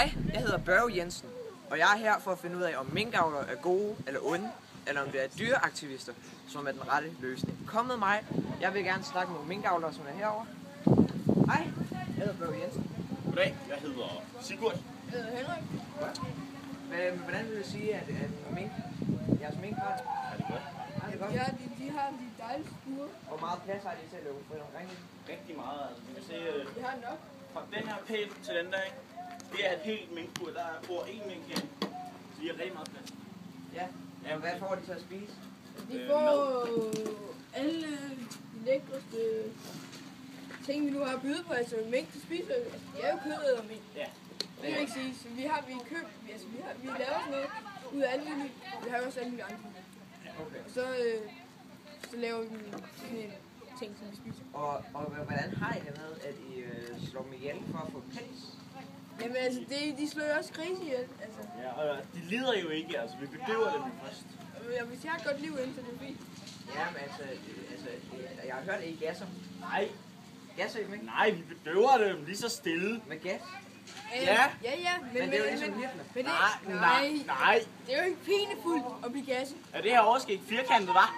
Hej, jeg hedder Børge Jensen, og jeg er her for at finde ud af, om minkavlere er gode eller onde, eller om det er dyreaktivister, som er den rette løsning. Kom med mig, jeg vil gerne snakke med minkavlere, som er herovre. Hej, jeg hedder Børge Jensen. Goddag, jeg hedder Sigurd. Jeg hedder Henrik. Hvordan vil du sige, at jeres mink har det? Er det godt? Er det godt? Ja, de har de dejlige stuer. Hvor meget plads har de til at løbe rundt omkring? Rigtig meget. Altså, vi kan se, De har nok. fra den her pæl til den der, ikke? Det er et helt minkbur. Der bor én mink her. Så de har rigtig meget plads. Ja. Jamen, hvad får de til at spise? De får alle de lækreste ting, vi nu har at byde på. Altså mink, de spiser, altså de er jo kødæder mink. Ja. Det kan jeg ikke sige. Så vi laver sådan noget ud af alle mulige. Vi har jo også alle mulige andre. Okay. Og så laver vi sådan en ting, som vi spiser. Og hvordan har I det med, at I slår dem ihjel for at få pels? Jamen altså, de slår jo også grise ihjel. Altså. Ja, og de lider jo ikke. Altså, vi bedøver dem først. Hvis jeg har et godt liv ind, så det er fint. Ja, men altså, jeg har hørt, at I gasser. Nej. Gasser I dem ikke? Nej, vi bedøver dem lige så stille. Med gas? Ja. Ja. Men det er jo ligesom Hitler. Men Nej. Det er jo ikke pinefuldt at blive gasset. Er det her overskæg firkantet, hva'?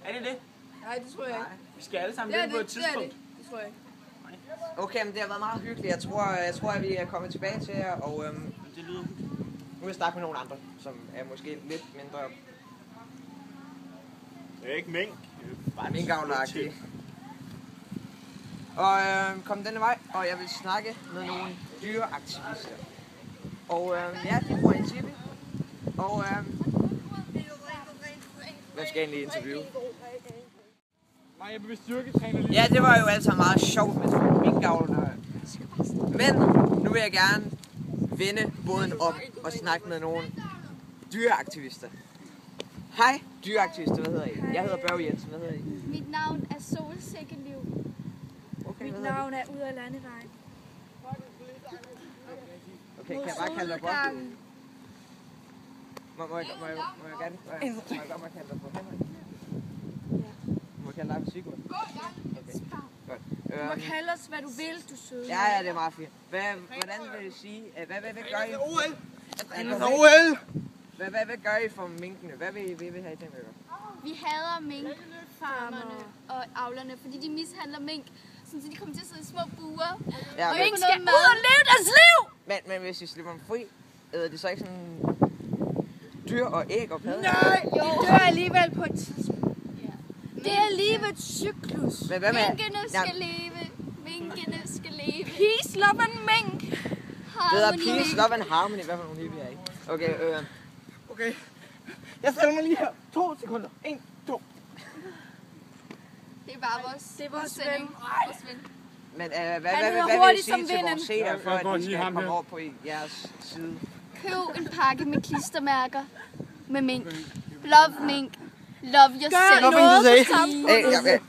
Er det det? Nej, det tror jeg ikke. Vi skal alle sammen Det er løbe på det, et det er tidspunkt. det. Det tror jeg ikke. Okay, men det har været meget hyggeligt. Jeg tror at vi er kommet tilbage til jer, og Det lyder nu vil jeg snakke med nogle andre, som er måske lidt mindre det er ikke mink. minkavleragtige. Og kom denne vej, og jeg vil snakke med nogle dyreaktivister. Og ja, de får en tipi. Og hvem skal egentlig interviewe? Nej, jeg vil styrketræne lige. Ja, det var jo altså meget sjovt med minkavlerne. Men nu vil jeg gerne vende båden op og snakke med nogle dyreaktivister. Hej, dyreaktivister, hvad hedder I? Jeg hedder Børge Jensen, hvad hedder I? Mit navn er Solsikkeliv. Okay, Mit hvad hedder navn er Ud af Landevejen. I? Okay, kan jeg bare kalde dig for? Må jeg gerne kalde dig for Henrik? Må jeg kalde dig for Sigurd? Okay, godt. Du må kalde os, hvad du vil, du søde. Ja, det er meget fint. Hvordan vil I sige, hvad gør I? OL! Hvad gør I for minkene? Hvad vil I have i den med? Vi hader minkfarmerne og avlerne, fordi de mishandler mink, så de kommer til at sidde i små buer. Ja, Og men, mink skal ud og leve deres liv! men hvis I slipper dem fri, æder de så ikke sådan dyr og æg og padder? Nej, de dør alligevel på et tidspunkt. Det er livets cyklus. Men hvad med- Minkene skal Ja. leve. Minkene skal leve. Peace, love and mink. Det hedder Harmony peace, mink. love and harmony. Hvad for nogle hippier er I? Okay, Okay. Jeg stiller mig lige her. 2 sekunder. 1, 2. Det er bare vores sending. Vores ven. men Han hvad hedder vil I hurtigt sige som til vinden. vores seere, for Jeg at går de lige skal ham komme her. over på jeres side? Køb en pakke med klistermærker med mink. Love mink. Love yourself. noget for samfundet.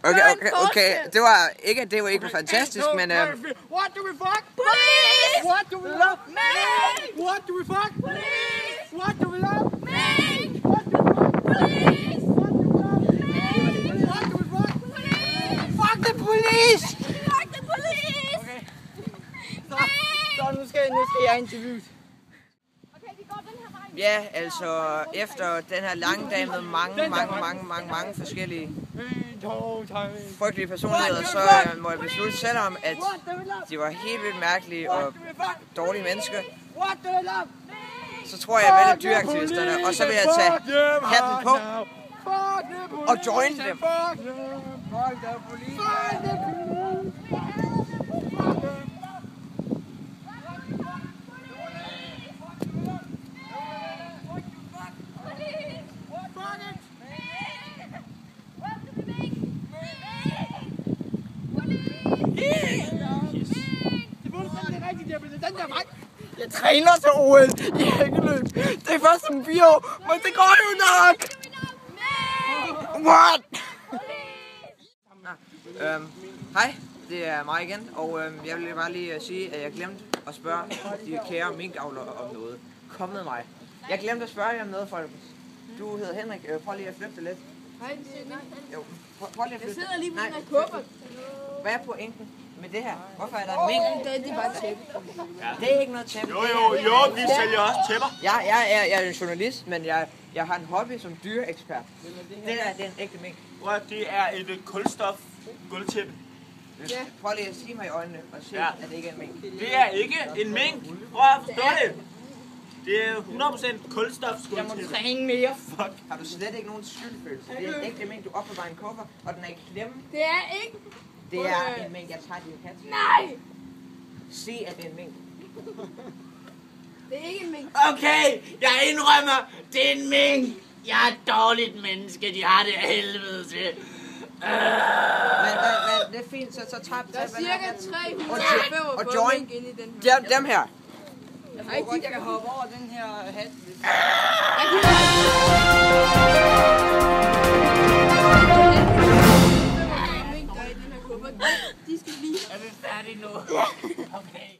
Okay. Det var ikke fantastisk, men What do we fuck? Please! What do we love? Mink! What do we fuck? Please! What do we love? Mink! What do we fuck? Please! What do we love? Mink! What do we fuck? Please! Fuck the police! Fuck the police! Okay. Så nu skal jeg interviews. Okay, vi går den her vej. ja, altså efter den her lange dag med mange forskellige 1, 2, 3. frygtelige personligheder, så må jeg beslutte selv om, at de var helt vildt mærkelige og dårlige mennesker. What do we love? Så tror jeg, jeg vælger dyreaktivisterne, og så vil jeg tage hatten på og join dem. Fuck the police! Fuck the police! Jeg træner til OL i hækkeløb. Det er først om 4 år, men det går jo nok! What? Hej, det er mig igen, og jeg vil bare lige sige, at jeg glemte at spørge de kære minkavlere om noget. Kom med mig. Jeg glemte at spørge jer om noget, folk. Du hedder Henrik. Prøv lige at flytte det lidt. Hej, det er Jo, prøv lige at Jeg flytte sidder lige på Nej, den her kuffert. Hvad er pointen? med det her? Hvorfor er der en mink? Det er bare tæppe. Det er ikke noget tæppe. Jo, vi sælger også tæpper. Jeg er en journalist, men jeg har en hobby som dyreekspert. Det er en ægte mink. Det er et kulstof gulvtæppe. Ja. Prøv lige at sige mig i øjnene og se, Ja. at det ikke er en mink. Det er ikke en mink. Prøv at forstå det. Det er 100% kulstofsgulvtæppe. Træne mere. Fuck. Har du slet ikke nogen skyldfølelse? Det er en ægte mink, du opbevarer en kuffer, og den er i klemme. Det er ikke. Det er en mink, jeg tager din kat. Nej! Se, at det er en mink. Det er ikke en mink. Okay, jeg indrømmer, det er en mink. Jeg er et dårligt menneske, de har det af helvede til. Men det er fint, så tager Der er cirka 345 Og join. mink inde i den her. dem her. Ej, de Jeg kan hoppe over den her hat. mink, der er i den her kuffert. De skal lige Er vi færdige nu? Okay.